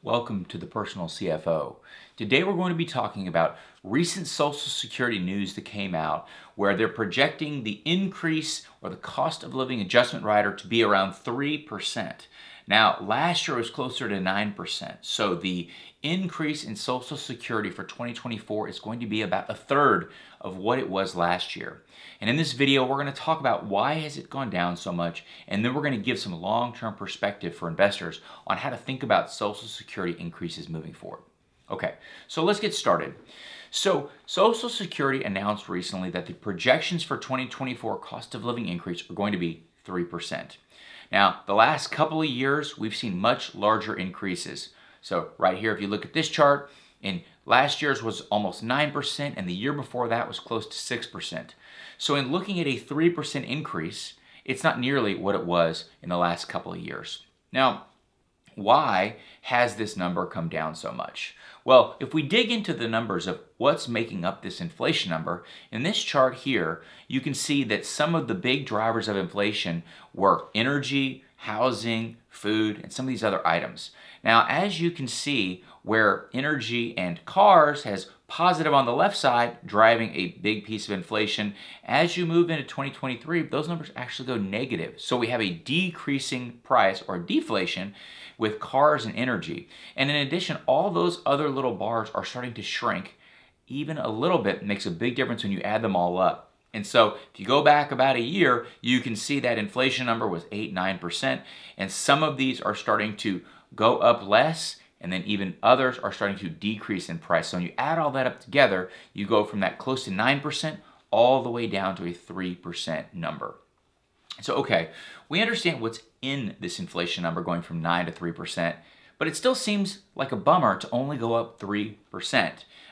Welcome to the Personal CFO. Today we're going to be talking about recent Social Security news that came out where they're projecting the increase or the cost of living adjustment rider to be around 3%. Now, last year was closer to 9%, so the increase in Social Security for 2024 is going to be about a third of what it was last year. And in this video, we're going to talk about why has it gone down so much, and then we're going to give some long-term perspective for investors on how to think about Social Security increases moving forward. Okay, so let's get started. So Social Security announced recently that the projections for 2024 cost of living increase are going to be 3%. Now, the last couple of years, we've seen much larger increases. So right here, if you look at this chart, in last year's was almost 9%, and the year before that was close to 6%. So in looking at a 3% increase, it's not nearly what it was in the last couple of years. Now, why has this number come down so much? Well, if we dig into the numbers of what's making up this inflation number, in this chart here, you can see that some of the big drivers of inflation were energy, housing, food, and some of these other items. Now, as you can see, where energy and cars has positive on the left side, driving a big piece of inflation, as you move into 2023, those numbers actually go negative. So we have a decreasing price or deflation with cars and energy. And in addition, all those other little bars are starting to shrink. Even a little bit makes a big difference when you add them all up. And so if you go back about a year, you can see that inflation number was 8-9%, and some of these are starting to go up less, and then even others are starting to decrease in price. So when you add all that up together, you go from that close to 9% all the way down to a 3% number. So, okay, we understand what's in this inflation number going from 9 to 3%, but it still seems like a bummer to only go up 3%,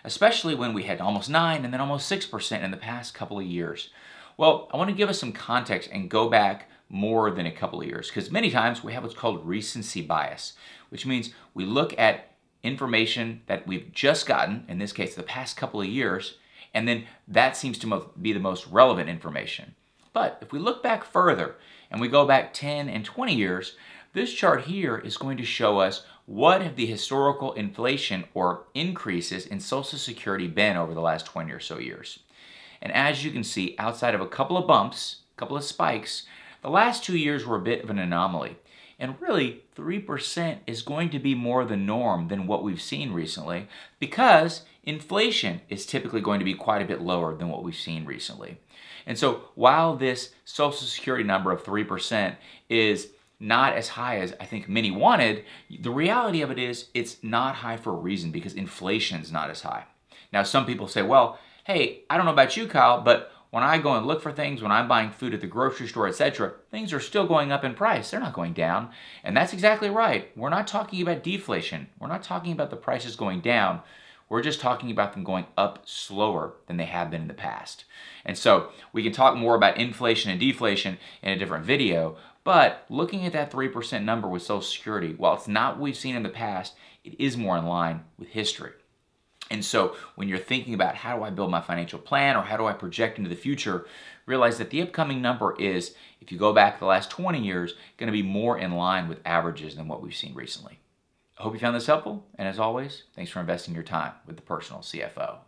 especially when we had almost 9 and then almost 6% in the past couple of years. Well, I want to give us some context and go back more than a couple of years, because many times we have what's called recency bias, which means we look at information that we've just gotten, in this case the past couple of years, and then that seems to be the most relevant information. But if we look back further and we go back 10 and 20 years, this chart here is going to show us what have the historical inflation or increases in Social Security been over the last 20 or so years. And as you can see, outside of a couple of bumps, a couple of spikes, the last 2 years were a bit of an anomaly. And really, 3% is going to be more the norm than what we've seen recently, because inflation is typically going to be quite a bit lower than what we've seen recently. And so while this Social Security number of 3% is not as high as I think many wanted, the reality of it is it's not high for a reason, because inflation is not as high. Now, some people say, well, hey, I don't know about you, Kyle, but when I go and look for things, when I'm buying food at the grocery store, etc., things are still going up in price. They're not going down. And that's exactly right. We're not talking about deflation. We're not talking about the prices going down. We're just talking about them going up slower than they have been in the past. And so we can talk more about inflation and deflation in a different video, but looking at that 3% number with Social Security, while it's not what we've seen in the past, it is more in line with history. And so when you're thinking about how do I build my financial plan or how do I project into the future, realize that the upcoming number is, if you go back the last 20 years, going to be more in line with averages than what we've seen recently. I hope you found this helpful, and as always, thanks for investing your time with the Personal CFO.